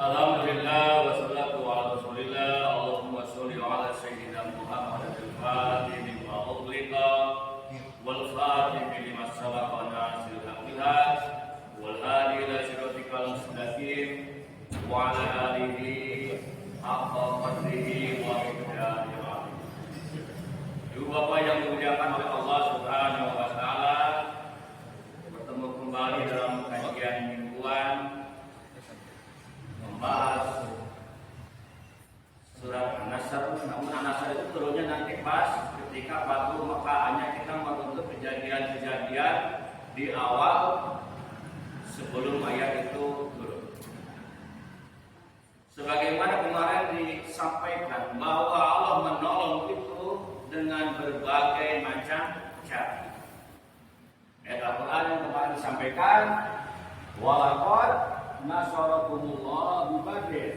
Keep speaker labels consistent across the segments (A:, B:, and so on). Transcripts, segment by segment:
A: Alhamdulillah wassalatu ala rasulillah. Allahumma sholli ala sayyidina Muhammad al-Fatih lima ughliqa wal khatim lima sabaqa nasiril haqqi wal hadi ila siratikal mustaqim wa ala alihi haqqa qadrihi wa miqdarihi al-azim. Ibu bapak yang dimuliakan oleh Allah Subhanahu wa taala, bertemu kembali dalam kajian mingguan membahas surat An-Nasr. Namun An-Nasr itu turunnya nanti pas ketika Fatu Mekah, hanya kita menuntut kejadian-kejadian di awal sebelum ayat itu turun. Sebagaimana kemarin disampaikan bahwa Allah menolong itu dengan berbagai macam cara. Ayat Al-Quran yang kemarin disampaikan, walaqad nasarakumullah bi Badr.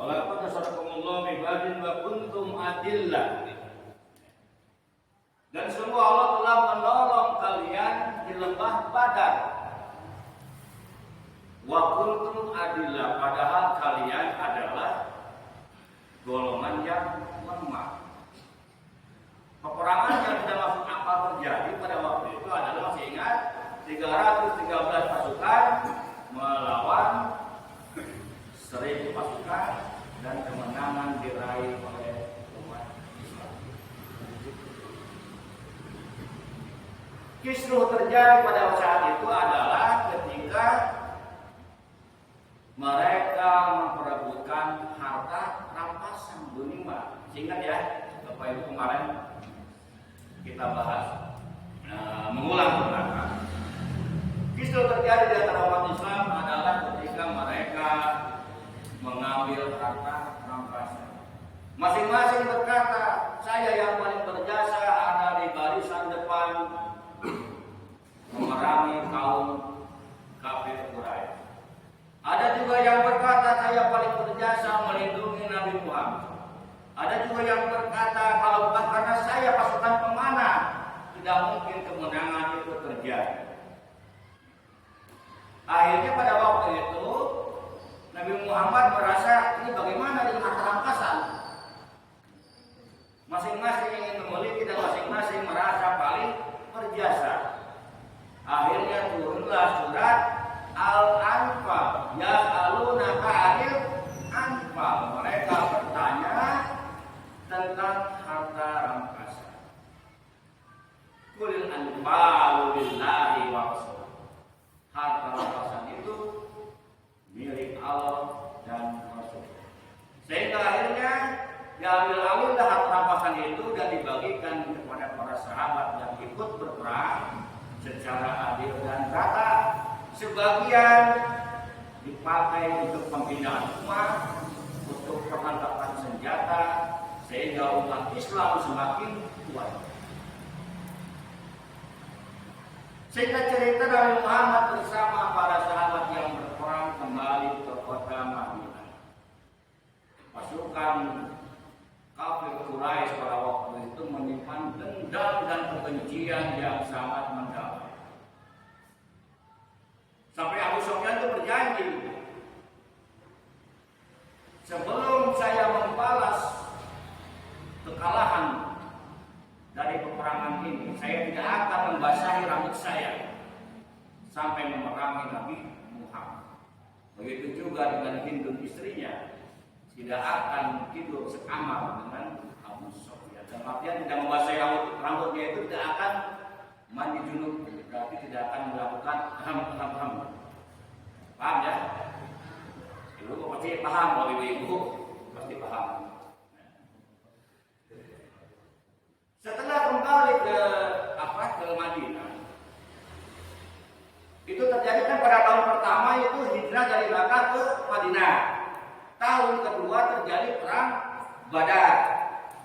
A: Walaqad nasarakumullah bi Badr wa kuntum adillah. Dan sungguh Allah telah menolong kalian di lembah Badar. Wa kuntum adillah, padahal kalian adalah golongan yang lemah. Peperangan yang tidak masuk akal terjadi pada waktu itu adalah, masih ingat, 313 pasukan melawan 1000 pasukan, dan kemenangan diraih oleh umat Islam. Kisruh terjadi pada saat itu adalah ketika mereka memperebutkan harta rampasan ghanimah. Ingat ya, Bapak Ibu, kemarin kita bahas. Mengulang ke belakang. Kisruh terjadi di antara umat Islam adalah ketika mereka mengambil harta rampasan. Masing-masing berkata, saya yang paling berjasa ada di barisan depan memerangi kaum kafir Quraisy. Ada juga yang berkata, saya paling berjasa melindungi Nabi Muhammad. Ada juga yang berkata, kalau bukan karena saya pasukan pemanah, tidak mungkin kemenangan itu terjadi. Akhirnya pada waktu itu Nabi Muhammad merasa, ini bagaimana dengan harta rampasan? Masing-masing ingin memiliki dan masing-masing merasa paling berjasa. Akhirnya turunlah surat Al-Anfal. Yas'alunaka 'anil Anfal. Mereka bertanya tentang harta rampasan. Qul anfalu lillahi wa rasul. Harta rampasan itu milik Allah dan Rasul. Sehingga akhirnya diambil alihlah harta rampasan itu dan dibagikan kepada para sahabat yang ikut berperang secara adil dan rata. Sebagian dipakai untuk pembinaan umat, untuk perlengkapan senjata, sehingga umat Islam semakin kuat. Sehingga cerita Nabi Muhammad bersama para sahabat yang berperang kembali ke kota Madinah. Pasukan kafir Quraisy pada waktu itu menyimpan dendam dan kebencian yang sangat mendalam. Sampai Abu Sufyan itu berjanji, sebelum saya membalas kekalahan dari peperangan ini, saya tidak akan membasahi rambut saya sampai memerangi Nabi Muhammad. Begitu juga dengan Hindu istrinya, tidak akan tidur sekamar dengan Abu Sufyan. Dan artinya tidak membasahi rambutnya itu tidak akan mandi junub, berarti tidak akan melakukan ham. Paham ya? Ibu pasti paham, kalau ibu pasti paham. Setelah kembali ke Madinah, itu tahun kedua terjadi perang Badar.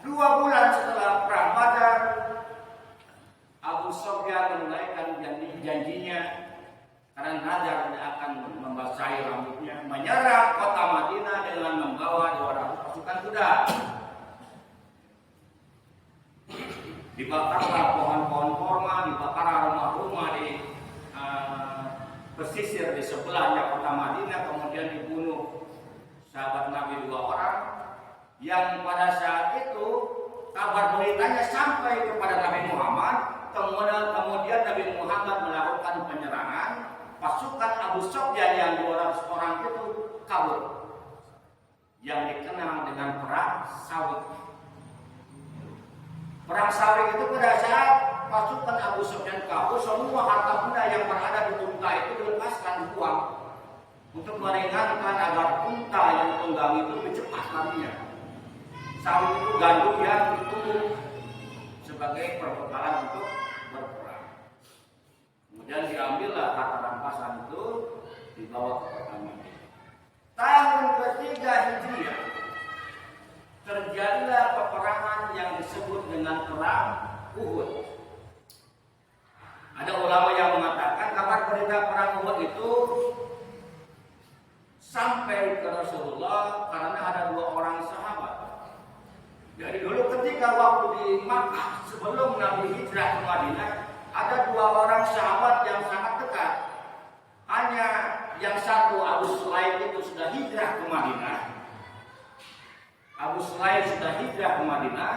A: 2 bulan setelah perang Badar, Abu Sufyan menunaikan janjinya karena nazar tidak akan membasahi rambutnya, menyerang kota Madinah dengan membawa 200 pasukan kuda. Dibakarlah pohon-pohon korma, dibakarlah rumah-rumah di pesisir di sebelahnya kota Madinah, kemudian dibunuh sahabat Nabi 2 orang yang pada saat itu kabar beritanya sampai kepada Nabi Muhammad. Kemudian Nabi Muhammad melakukan penyerangan, pasukan Abu Sufyan yang 200 orang itu kabur, yang dikenal dengan perang Sawik. Perang Sawik itu pada saat pasukan Abu Sufyan kabur, semua harta benda yang berada di unta itu dilepaskan uang untuk meringankan agar unta yang tunggang itu lebih cepat larinya. Sawik itu gandum yang ditumbuh sebagai perbekalan untuk berperang. Kemudian diambillah harta rampasan itu dibawa ke kota Madinah. Tahun ketiga Hijriah terjadilah peperangan yang disebut dengan perang Uhud. Ada ulama yang mengatakan kabar berita perang Uhud itu sampai ke Rasulullah karena ada 2 orang sahabat. Jadi dulu ketika waktu di Makkah sebelum Nabi hijrah ke Madinah, ada 2 orang sahabat yang sangat dekat. Hanya yang satu, Abu Sulaim, itu sudah hijrah ke Madinah. Abu Sulaim sudah hijrah ke Madinah,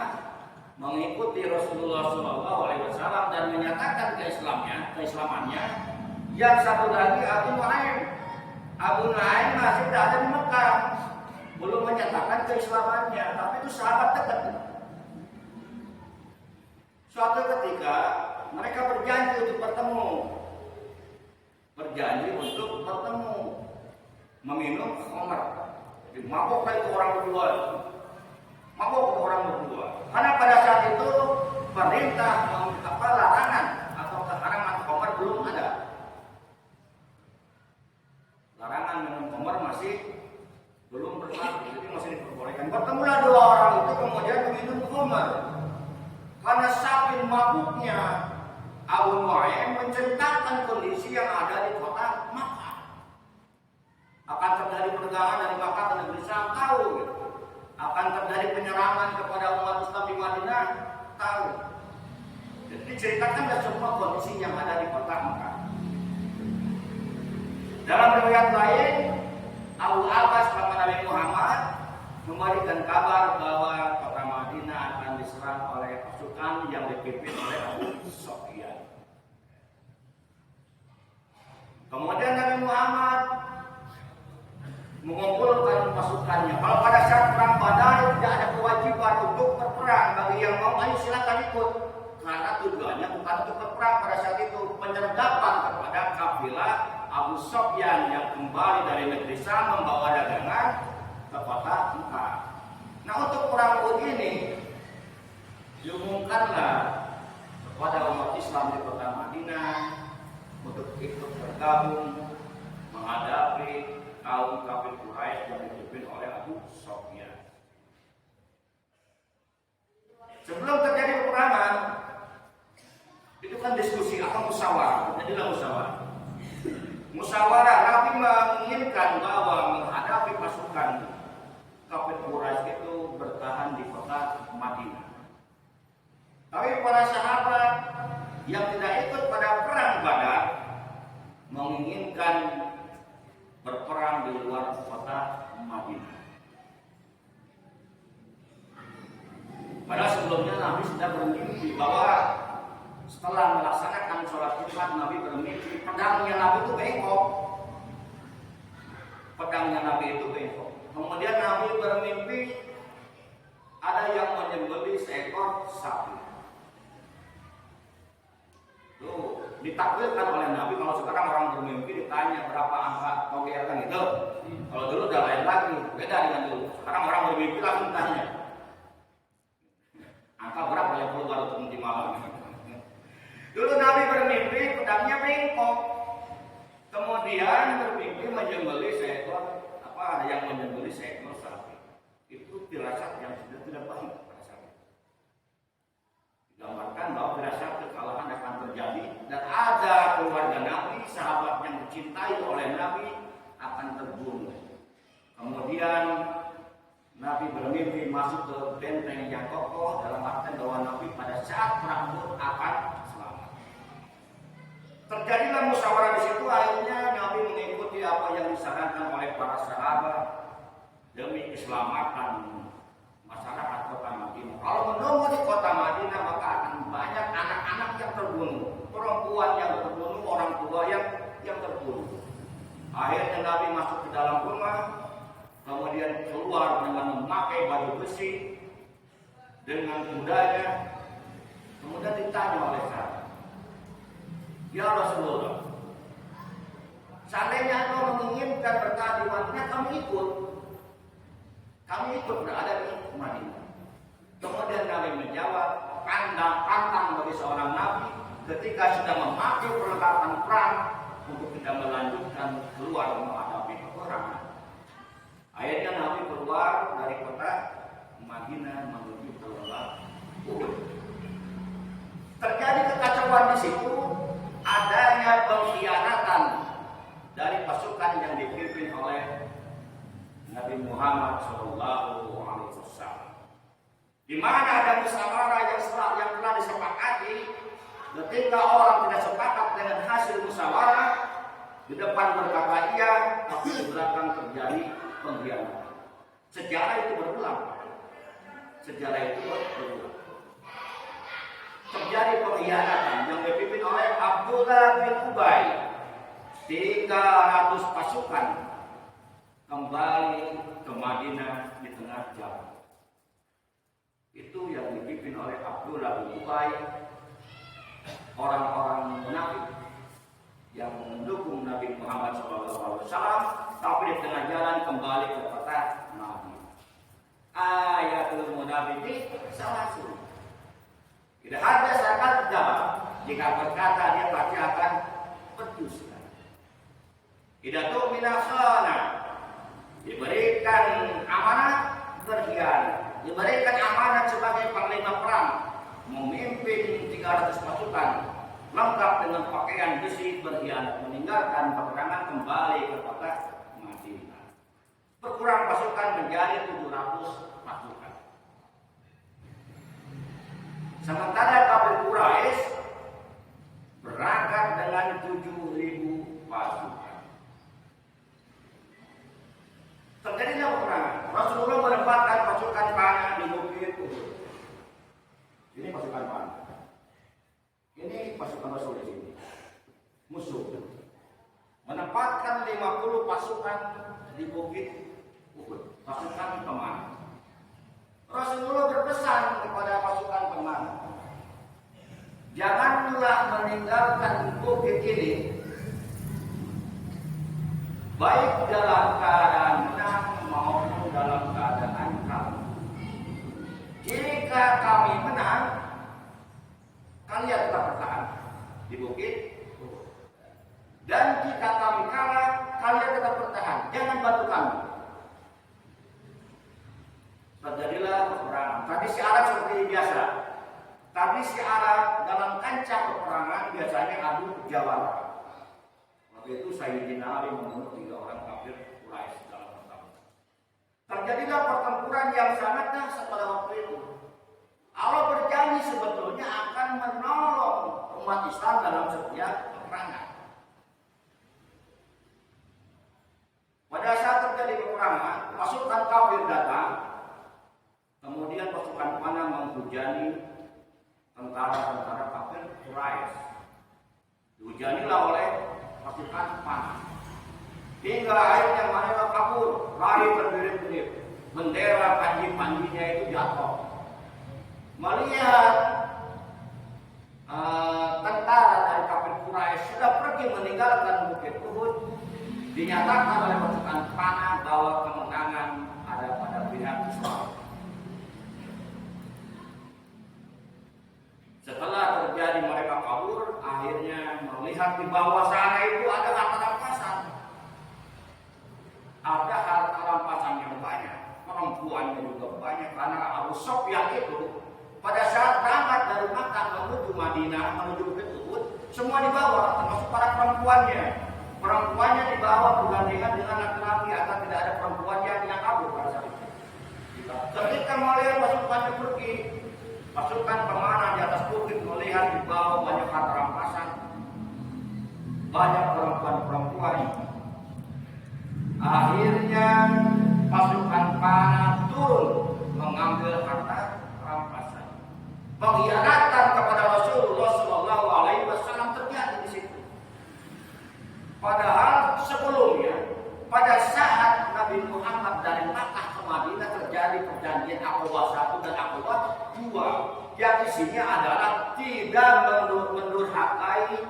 A: mengikuti Rasulullah SAW dan menyatakan keislamannya. Yang satu lagi Abu Nuaim. Abu Nuaim masih berada di Mekah, belum menyatakan keislamannya, tapi itu sahabat dekat. Suatu ketika mereka berjanji untuk bertemu, meminum khamr. Jadi mabuklah itu orang berdua. Karena pada saat itu perintah larangan atau keharaman khamr belum ada. Larangan minum khamr masih belum berlaku, jadi masih diperbolehkan. Bertemulah 2 orang itu kemudian meminum khamr. Karena saking mabuknya, Abu Nuaim menceritakan kondisi yang ada di kota Makkah. Akan terjadi perdagangan dari Makkah ke negeri Syam, tahu. Akan terjadi penyerangan kepada umat Islam di Madinah, tahu. Jadi diceritakanlah semua kondisi yang ada di kota Makkah. Dalam riwayat lain, Abu Abbas sama Nabi Muhammad memberikan kabar bahwa kota Madinah akan diserang oleh pasukan yang dipimpin oleh Abu Sufyan. Kemudian Nabi Muhammad mengumpulkan pasukannya. Kalau pada saat perang Badar tidak ada kewajiban untuk berperang, bagi yang mau ayo silakan ikut. Karena tujuannya bukan untuk berperang pada saat itu, penyergapan kepada kafilah Abu Sufyan yang kembali dari negeri Syam membawa dagangan ke kota Mekah. Nah, untuk perang Uhud ini diumumkanlah kepada umat Islam di kota Madinah untuk ikut bergabung menghadapi kaum kafir Quraisy yang dipimpin oleh Abu Sufyan. Sebelum terjadi peperangan, itu kan diskusi atau musyawarah. Jadilah musyawarah. Musyawarah, Nabi menginginkan bahwa menghadapi pasukan kafir Quraisy itu bertahan di kota Madinah. Tapi para sahabat yang tidak ikut pada perang Badar menginginkan berperang di luar kota Madinah. Padahal sebelumnya Nabi sudah bermimpi bahwa setelah melaksanakan sholat Jumat, Nabi bermimpi pedangnya Nabi itu bengkok. Kemudian Nabi bermimpi ada yang menyembelih seekor sapi. Tuh, ditakwilkan oleh Nabi. Kalau sekarang orang bermimpi ditanya berapa angka toger kan gitu. Kalau dulu udah lain lagi, beda dengan dulu. Sekarang orang bermimpi langsung tanya angka berapa yang perlu baru nanti malam. Dulu Nabi bermimpi pedangnya bengkok. Kemudian bermimpi menyembelih seekor ada yang menyembelih seekor sapi. Itu firasat yang sudah tidak baik pada saat itu. Digambarkan bahwa firasat kekalahan akan terjadi dan ada keluarga Nabi, sahabat yang dicintai oleh Nabi akan terbunuh. Kemudian Nabi bermimpi masuk ke benteng yang kokoh, dalam artian bahwa Nabi pada saat perang pun akan selamat. Terjadilah musyawarah di situ, akhirnya Nabi mengikuti apa yang disarankan oleh para sahabat demi keselamatan masyarakat kota Madinah. Kalau menunggu di kota Madinah maka akan banyak anak-anak yang terbunuh, perempuan yang terbunuh, orang tua yang terbunuh. Akhirnya Nabi masuk ke dalam rumah, kemudian keluar dengan memakai baju besi dengan kudanya, kemudian ditanya oleh sahabat, "Ya Rasulullah, seandainya engkau menginginkan berkah di Madinah, kami ikut berada di Madinah." Kemudian Nabi menjawab, pantang bagi seorang Nabi ketika sudah memakai perlengkapan perang untuk tidak melanjutkan keluar menghadapi peperangan. Akhirnya Nabi keluar dari kota Madinah menuju ke lembah Uhud. Terjadi kekacauan di situ, adanya pengkhianatan dari pasukan yang dipimpin oleh Nabi Muhammad SAW. Di mana ada musyawarah yang telah disepakati, ketika orang tidak sepakat dengan hasil musyawarah, di depan berkata iya, tapi di belakang terjadi pengkhianatan. Sejarah itu berulang. Terjadi pengkhianatan yang dipimpin oleh Abdullah bin Ubay. 300 pasukan kembali ke Madinah di tengah jalan. Itu yang dipimpin oleh Abdullah bin Ubay, orang-orang munafik yang mendukung Nabi Muhammad SAW, tapi di tengah jalan kembali ke kota Madinah. Ayatul munafiqin salasun. Tidak ada zakat jawab. Jika berkata dia pasti akan berdusta. Tidak tu'mina khana. Diberikan amanat berkhianat. Diberikan amanat sebagai panglima perang, memimpin 300 pasukan lengkap dengan pakaian besi, berkhianat, meninggalkan peperangan, kembali ke kota Madinah. Berkurang pasukan menjadi 700 pasukan. Sementara kafir Quraisy berangkat dengan 7.000 pasukan. Terjadilah peperangan. Rasulullah menempatkan pasukan panah di bukit Uhud. Ini pasukan panah. Ini pasukan Rasul di sini. Musuh menempatkan 50 pasukan di bukit Uhud, pasukan pemanah. Rasulullah berpesan kepada pasukan pemanah, janganlah meninggalkan bukit ini baik dalam keadaan menang maupun dalam keadaan kalah. Jika kami menang, kalian tetap bertahan di bukit. Dan jika kami kalah, kalian tetap bertahan. Jangan bantu kami. Terjadilah peperangan. Tradisi Arab seperti biasa. Tradisi Arab dalam kancah peperangan biasanya adu jawara. Waktu itu Sayyidina Ali membunuh 3 orang kafir Quraisy dalam pertempuran. Terjadilah pertempuran yang sangat dahsyat pada waktu itu. Allah berjanji sebetulnya akan menolong umat Islam dalam setiap peperangan. Pada saat terjadi peperangan, pasukan kafir datang, kemudian pasukan panah menghujani tentara-tentara kafir Quraisy. Dihujanilah oleh pasukan panah. Hingga akhirnya mereka kabur, lari berbelit-belit. Bendera panji-panjinya itu jatuh. Melihat tentara dari kafir Quraisy sudah pergi meninggalkan bukit Uhud, dinyatakan oleh pasukan panah bahwa kemenangan ada pada pihak Islam. Setelah terjadi mereka kabur, akhirnya melihat di bawah sana itu ada lapangan pasar. ada harta rampasan yang banyak, perempuannya juga banyak, karena Abu Sufyan itu pada saat berangkat dari Makkah menuju Madinah, menuju Bukit Uhud, semua dibawa, termasuk para perempuannya. Perempuannya dibawa bergandengan dengan laki-laki, agar tidak ada perempuan yang kabur pada saat itu. Ketika melihat pasukannya pergi, pasukan pemanah di atas bukit melihat di bawah banyak harta rampasan, banyak perempuan-perempuan. Akhirnya pasukan panah turun mengambil harta rampasan. Pengkhianatan kepada Rasulullah Shallallahu Alaihi Wasallam terjadi di situ. Padahal sebelumnya, pada saat Nabi Muhammad dari Makkah ke Madinah terjadi perjanjian Aqabah 1 dan Aqabah 2, yang isinya adalah tidak mendurhakai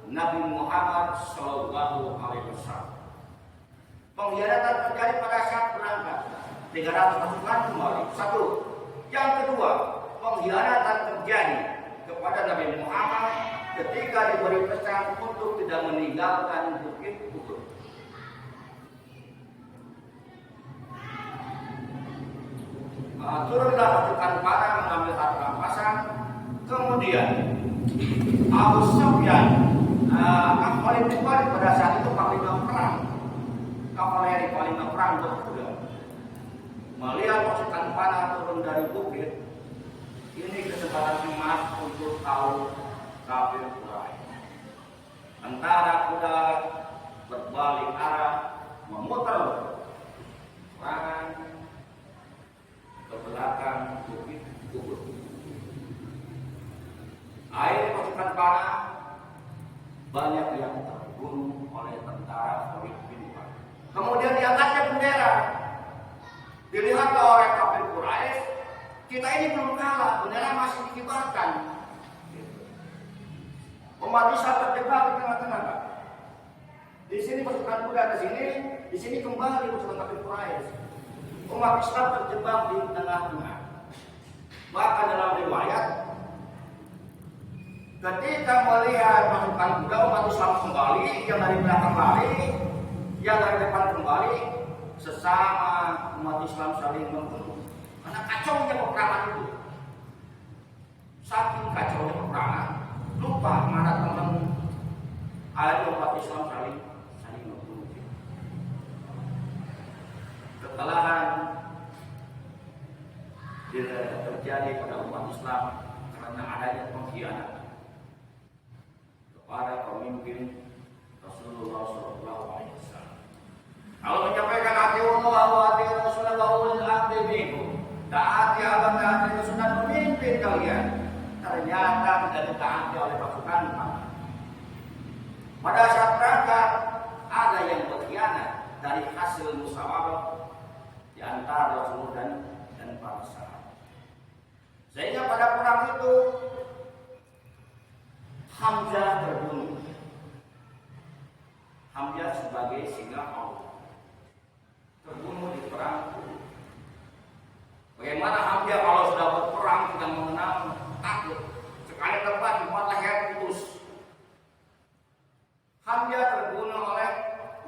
A: Nabi Muhammad Shallallahu Alaihi Wasallam. Pengkhianatan terjadi pada saat berangkat 300 pasukan kembali. Satu. Yang kedua, pengkhianatan terjadi kepada Nabi Muhammad ketika diberi pesan untuk tidak meninggalkan Bukit Uhud. Turunlah pasukan panah mengambil harta rampasan. Kemudian Abu Sufyan, Khalid bin Walid pada saat itu panglima perang, kavaleri panglima perang berkuda, melihat pasukan panah turun dari bukit. Ini kesempatan emas untuk tahu kafir Quraisy. Antara kuda berbalik arah, memutar serangan ke belakang bukit Uhud. Air pasukan panah banyak yang terbunuh oleh tentara Khalid bin Walid. Kemudian diangkatnya bendera. Dilihat oleh kafir Quraisy, kita ini belum kalah, bendera masih dikibarkan. Umat Islam terjebak di tengah-tengah. Di sini pasukan kuda ke sini, di sini kembali pasukan kafir Quraisy. Umat Islam terjebak di tengah-tengah. Bahkan dalam riwayat, ketika melihat pasukan kuda umat Islam kembali, yang dari belakang lari, yang dari depan kembali, sesama umat Islam saling membunuh. Karena kacaunya peperangan itu. Saking kacaunya peperangan, lupa mana teman ada umat Islam saling membunuh. Kekalahan terjadi pada umat Islam karena adanya pengkhianatan kepada pemimpin Rasulullah SAW. Kalau menyampaikan hati Allah wa hati Rasulullah wa ulil amri minkum, taati Allah, taati Rasulullah pemimpin kalian, ternyata tidak ditaati oleh pasukan. Pada saat berangkat ada yang berkhianat dari hasil musyawarah di antara Rasulullah dan para sahabat. Sehingga pada perang itu Hamzah terbunuh. Hamzah sebagai singa Allah terbunuh di perang. Bagaimana Hamzah kalau sudah berperang tidak mengenal takut, sekali tembak empat leher putus. Hamzah terbunuh oleh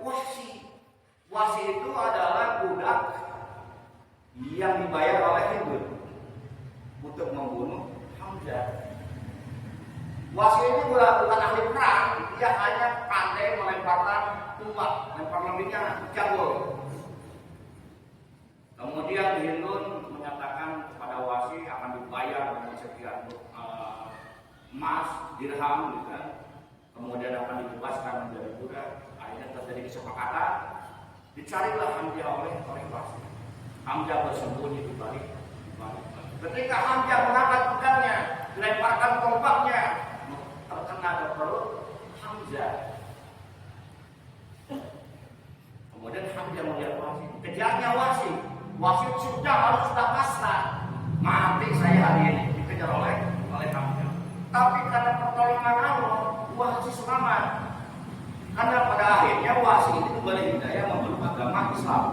A: Wahsy. Wahsy itu adalah budak yang dibayar oleh Hindu untuk membunuh Hamzah. Wahsy ini bukan ahli perang, dia hanya pandai melemparkan tumbak, lempar lembingnya jago. Kemudian Hindun menyatakan kepada Wahsy akan dibayar dengan sekian emas, dirham, gitu kan. Kemudian akan dibebaskan menjadi budak. Akhirnya terjadi kesepakatan, dicarilah Hamzah oleh Wahsy. Hamzah bersembunyi di balik. Ketika Hamzah mengangkat pedangnya, dilemparkan tombaknya, terkena ke perut Hamzah. Kemudian Hamzah melihat Wahsy, kejarnya Wahsy. Wahsy sudah pasrah, mati saya hari ini, dikejar oleh Hamzah. Tapi karena pertolongan Allah, Wahsy selamat. Karena pada akhirnya Wahsy itu kembali hidayah memeluk agama Islam.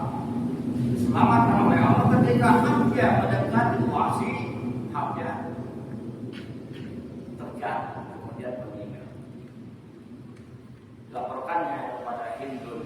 A: Diselamatkan oleh Allah ketika Hamzah mendekati Wahsy, Hamzah terjatuh kemudian meninggal. Dilaporkannya kepada Hindun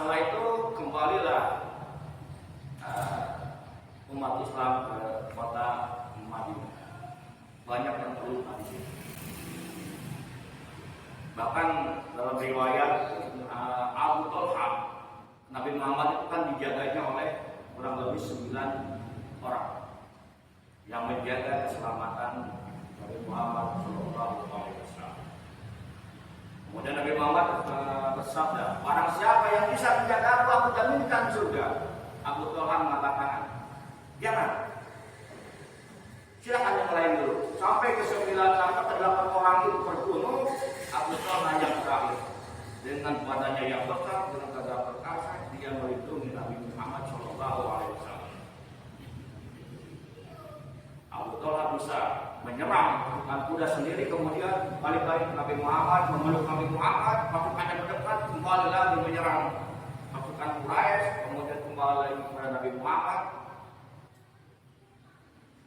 A: setelah itu kembalilah umat Islam ke kota Madinah. Banyak yang terluka di sini. Bahkan dalam riwayat Abu Talha, Nabi Muhammad itu kan dijaganya oleh kurang lebih 9 orang yang menjaga keselamatan Nabi Muhammad SAW. Kemudian Nabi Muhammad bersabda, barang siapa yang bisa menjaga aku jaminkan surga. Abu Talha mengatakan, jangan. Silakan yang lain dulu. Sampai ke 9 sampai ke 8 orang itu berbunuh, Abu Talha yang terakhir. Dengan badannya yang besar, dengan gagah perkasa, dia melindungi Nabi Muhammad SAW. Abu Talha bisa menyerang pasukan kuda sendiri, kemudian balik-balik Nabi Muhammad, memeluk Nabi Muhammad, pasukannya mendekat, kembali lagi menyerang pasukan Quraisy, kemudian kembali lagi kepada Nabi Muhammad.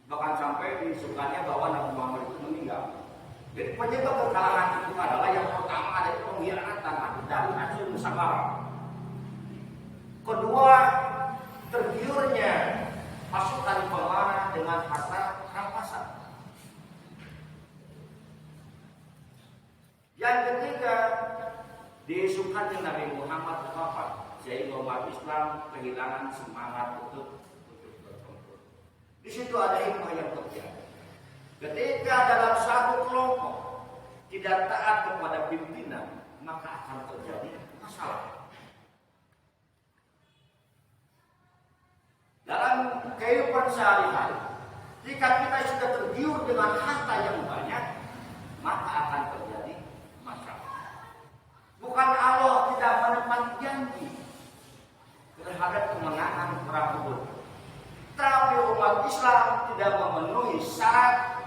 A: Bahkan sampai disukannya bahwa Nabi Muhammad itu meninggal. Jadi penyebab kekalahan itu adalah yang pertama ada pengkhianatan dari hasil musyawarah. Kedua, tergiurnya pasukan pemanah dengan harta rampasan. Yang ketiga, disukannya Nabi Muhammad wafat, sehingga umat Islam kehilangan semangat untuk bertempur. Di situ ada hikmah yang terjadi. Ketika dalam satu kelompok tidak taat kepada pimpinan, maka akan terjadi masalah. Dalam kehidupan sehari-hari, jika kita sudah tergiur dengan harta yang banyak, maka akan terjadi masalah. Bukan Allah tidak menepati janji terhadap kemenangan perang Uhud, tapi umat Islam tidak memenuhi syarat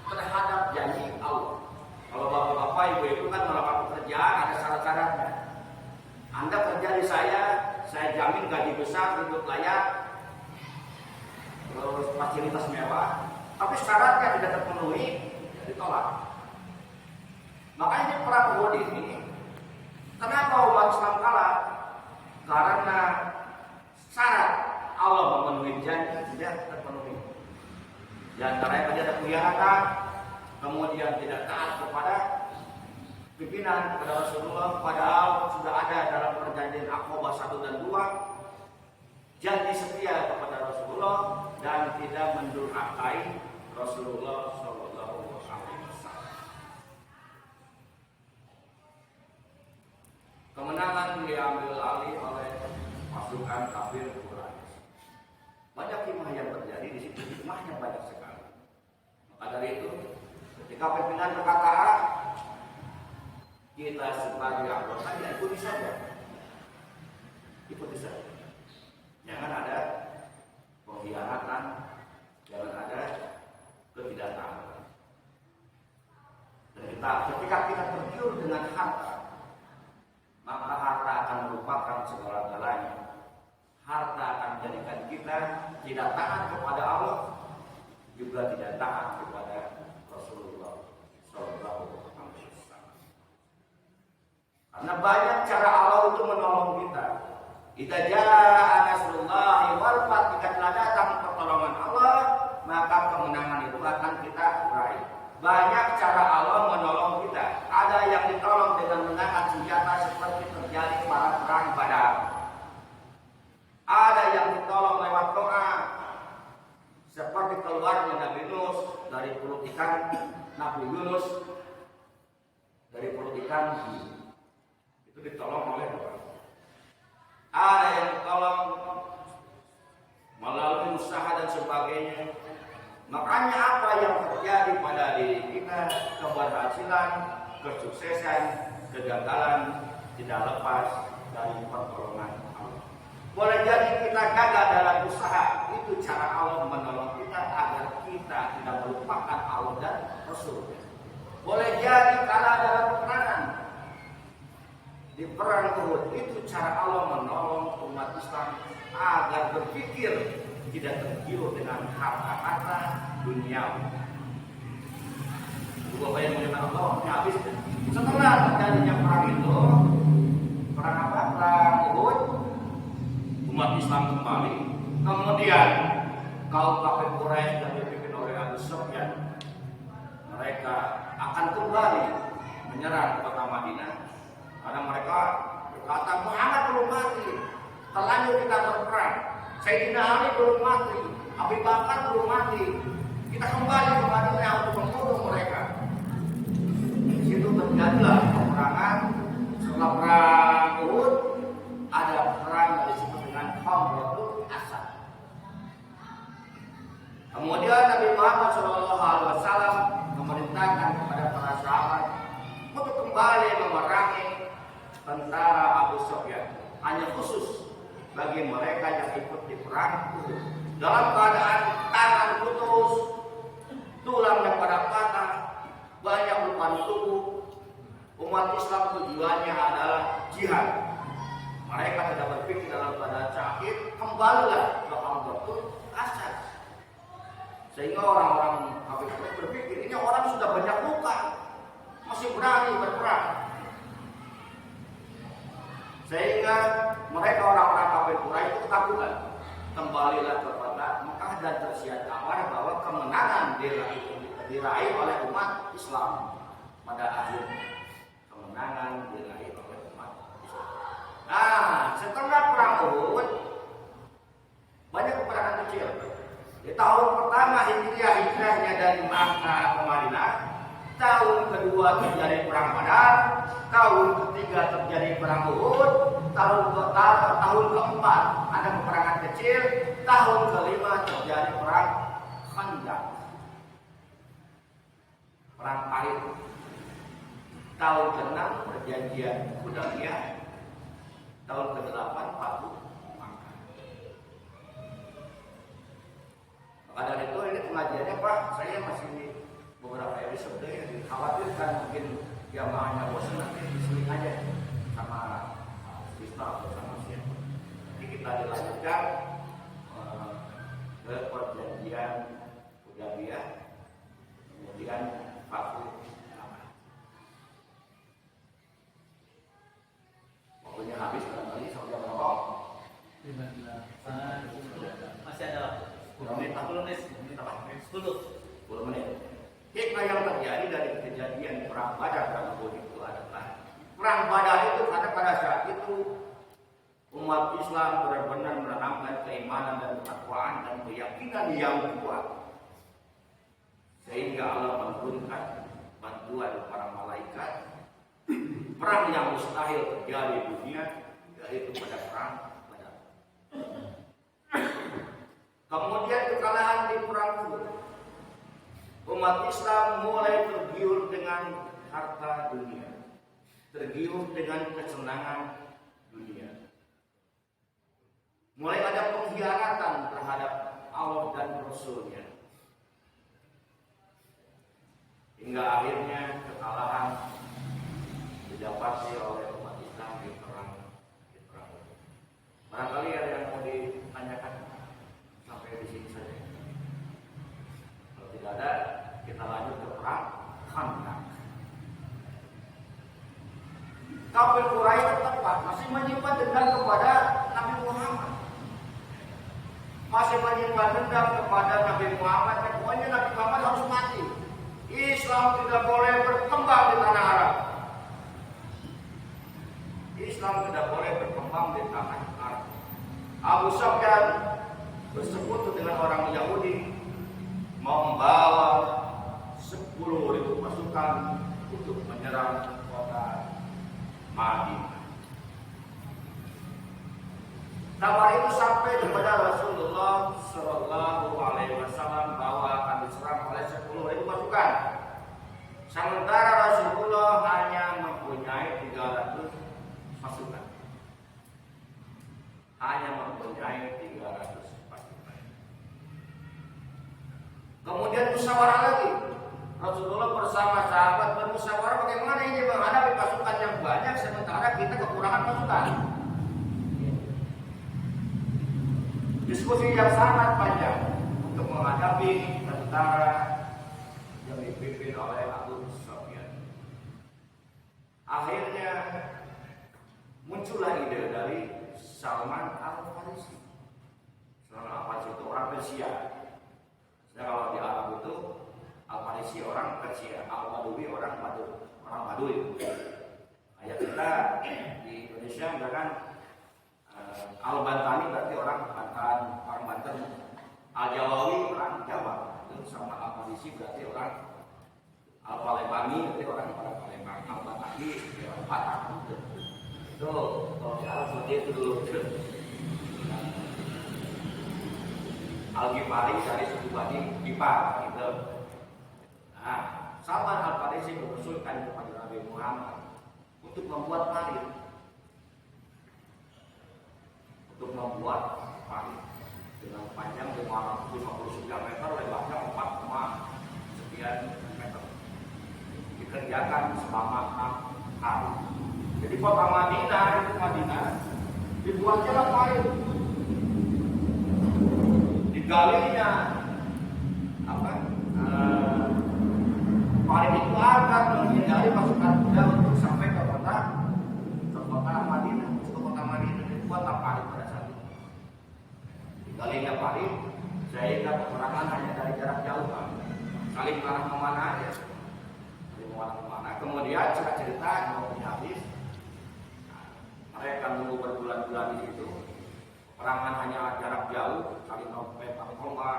A: terhadap janji Allah. Kalau bapak-bapak, ibu-ibu kan melakukan pekerjaan ada syarat-syaratnya. Anda kerja di saya jamin gaji besar, hidup layak, terus fasilitas mewah, tapi syaratnya tidak terpenuhi, ya ditolak. Makanya perang Uhud ini, kenapa umat Islam kalah? Karena syarat Allah memenuhi janji tidak terpenuhi. Di antaranya tadi ada pengkhianatan, kemudian tidak taat kepada pimpinan, kepada Rasulullah, padahal sudah ada dalam perjanjian Aqabah 1 dan 2 janji setia kepada Rasulullah dan tidak mendurhakai Rasulullah SAW. Kemenangan diambil alih oleh pasukan kafir Quraisy. Banyak hikmah yang terjadi di situ, hikmahnya banyak sekali. Maka dari itu, ketika pimpinan berkata A, kita sebagai anggota ya ikuti saja. Ikuti saja. Jangan ada pengkhianatan, jangan ada ketidaktaatan. Dan ketika kita tergiur dengan harta, maka harta akan merupakan segala-galanya. Harta akan menjadikan kita tidak taat kepada Allah, juga tidak taat kepada Rasulullah SAW. Karena banyak cara Allah untuk menolong kita. Idza jaa nasrullahi wal fath, jika telah datang pertolongan Allah, maka kemenangan itu akan kita raih. Banyak cara Allah menolong kita. Ada yang ditolong dengan mengangkat senjata seperti terjadi pada perang Badar. Ada yang ditolong lewat doa, seperti keluarnya Nabi Yunus dari perut ikan, Nabi Yunus dari perut ikan, itu ditolong oleh doa. Ada yang ditolong melalui usaha dan sebagainya. Makanya apa yang terjadi pada diri kita, keberhasilan, kesuksesan, kegagalan tidak lepas dari pertolongan Allah. Boleh jadi kita gagal dalam usaha, itu cara Allah menolong kita agar kita tidak melupakan Allah dan Rasul. Boleh jadi kalah dalam peperangan. Di perang Uhud itu cara Allah menolong umat Islam agar berpikir tidak tergiur dengan harta-harta duniawi. Bapak yang mulia Allah, habis setelah terjadinya perang itu, perang apa? Perang Uhud. umat Islam kembali. Kemudian kaum kafir Quraisy yang dipimpin oleh Abu Sufyan, mereka akan kembali menyerang kota Madinah karena mereka berkata Muhammad belum mati, terlanjur kita berperang. Sayyidina Ali belum mati, Abu Bakar belum mati. Kita kembali ke Madinah untuk membunuh mereka. Di situ terjadilah peperangan. Setelah perang Uhud, ada perang yang disebut dengan Hamratul Asad. Kemudian Nabi Muhammad SAW memerintahkan kepada para sahabat untuk kembali memerangi tentara Abu Sufyan. Hanya khusus bagi mereka yang ikut di perang Uhud dalam keadaan tangan putus, tulang yang pada patah, banyak luka di tubuh. Umat Islam tujuannya adalah jihad. Mereka tidak berpikir dalam keadaan sakit, kembalilah ke Hamratul Asad. Sehingga orang-orang kafir berpikir ini orang sudah banyak luka, masih berani berperang. Sehingga mereka orang-orang kafir Quraisy itu ketakutan. Kembalilah kepada Mekah dan tersiar kabar bahwa kemenangan diraih oleh umat Islam pada akhirnya. Kemenangan diraih oleh umat Islam. Nah, setelah perang Uhud banyak peperangan kecil. Di tahun pertama hijrahnya dari Makkah ke Madinah, tahun kedua terjadi perang Badar, tahun ketiga terjadi perang Uhud, tahun keempat ada peperangan kecil, tahun kelima terjadi perang Khandaq, perang Pahit. Tahun ke-6 perjanjian Hudaybiyah, tahun ke-8 Fathu Makkah. Maka dari itu ini pengajiannya Pak, saya masih beberapa episode yang dikhawatirkan mungkin jamaahnya bosan nanti diseling aja sama siswa atau sama siapa. Jadi kita dilanjutkan ke perjanjian Hudaybiyah, kemudian Fathu Makkah. Waktunya habis barangkali sampai berapa?
B: Masih ada waktu. 40
A: menit. Hikmah yang terjadi dari kejadian perang Badar dan Uhud itu adalah perang Badar itu karena pada saat itu umat Islam benar-benar menanamkan keimanan dan ketakwaan dan keyakinan yang kuat, sehingga Allah menurunkan bantuan para malaikat. Perang yang mustahil terjadi di dunia yaitu pada perang Badar. Kemudian kekalahan di perang Uhud, umat Islam mulai tergiur dengan harta dunia, tergiur dengan kesenangan dunia. Mulai ada pengkhianatan terhadap Allah dan Rasul-Nya, hingga akhirnya kekalahan didapati oleh umat Islam di perang Uhud. Barangkali ada yang mau ditanyakan sampai di sini saja. Kalau tidak ada, kita lanjut ke perang Khandaq. Kafir Quraisy tetap masih menyimpan dendam kepada Nabi Muhammad, masih menyimpan dendam kepada Nabi Muhammad. Pokoknya Nabi Muhammad harus mati. Islam tidak boleh berkembang di tanah Arab. Islam tidak boleh berkembang di tanah Arab. Abu Sufyan bersekutu dengan orang Yahudi, membawa 10.000 pasukan untuk menyerang kota Madinah. Kabar itu sampai kepada Rasulullah Shallallahu Alaihi Wasallam bahwa akan diserang oleh 10.000 pasukan. Sementara Rasulullah hanya mempunyai 300 pasukan. Hanya mempunyai 300 pasukan. Kemudian musyawarah lagi. Rasulullah bersama sahabat bermusyawarah bagaimana ini menghadapi pasukan yang banyak sementara kita kekurangan pasukan. Diskusi yang sangat panjang untuk menghadapi tentara yang dipimpin oleh Abu Sufyan. Akhirnya muncullah ide dari Salman Al-Farisi. Salman Al-Farisi itu orang Persia. Kalau di Arab itu Al-Farisi orang Persia, Al-Badui orang Baduy. Kayak kita di Indonesia misalkan Al-Bantani berarti orang Banten. Al-Jawawi orang Jawa. Itu sama Al-Farisi berarti orang Al-Palembang berarti orang Palembang. Al-Bataki orang Batak. Itu kalau di Arab seperti itu dulu. Al-Ghifari dari suku Bani Ghifar gitu. Nah, Salman Al-Farisi mengusulkan kepada Nabi Muhammad untuk membuat parit. Dengan panjang 559 meter, lebarnya 4, sekian meter. Dikerjakan selama 6 hari. Jadi kota Madinah dibuatnya parit. Digalinya parit itu akan menghindari pasukan kuda untuk sampai ke kota Madinah. Ke kota Madinah dibuat parit pada saat itu. Digalinya parit sehingga peperangan hanya dari jarak jauh, saling arah kemana aja, Kemudian cerita mau habis, mereka nunggu berbulan-bulan di situ. Perangan hanya jarak jauh, saling lempar tombak,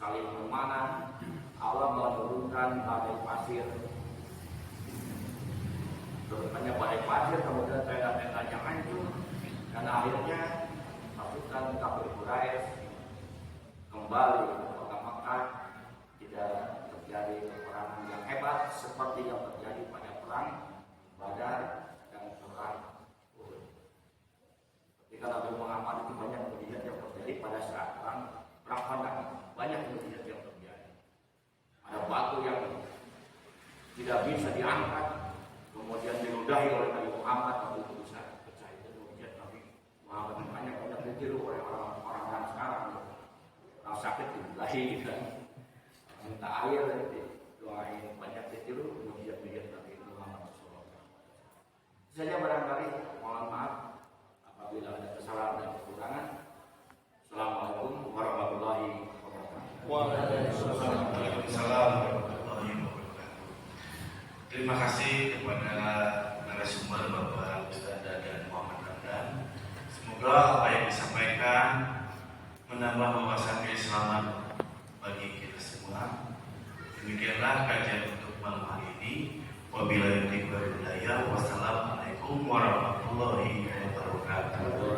A: saling memanah. Allah menurunkan badai pasir. Turunkannya badai pasir, kemudian tenda-tendanya hancur, dan akhirnya pasukan kafir Quraisy kembali ke kota Makkah. Tidak terjadi peperangan yang hebat seperti yang terjadi pada perang Badar dan perang Uhud. Ketika Nabi Muhammad itu banyak mukjizat yang terjadi pada saat perang Khandaq, banyak mukjizat yang terjadi. Ada batu yang tidak bisa diangkat, kemudian diludahi oleh Nabi Muhammad, lalu itu bisa pecah. Itu mukjizat Nabi Muhammad. Banyak ditiru oleh orang-orang sekarang. Orang sakit diludahi, kan? Minta air, doain, banyak ditiru mukjizat Nabi Muhammad SAW. Saja barangkali, mohon maaf apabila ada kesalahan dan kekurangan. Assalamualaikum warahmatullahi wabarakatuh.
C: Waalaikumsalam warahmatullahi wabarakatuh. Terima kasih kepada narasumber Bapak Ustaz Dadan Muhammad Ramdan. Semoga apa yang disampaikan menambah wawasan keislaman bagi kita semua. Demikianlah kajian untuk malam hari ini. Wabillahi taufiq wal hidayah. Wassalamualaikum warahmatullahi wabarakatuh.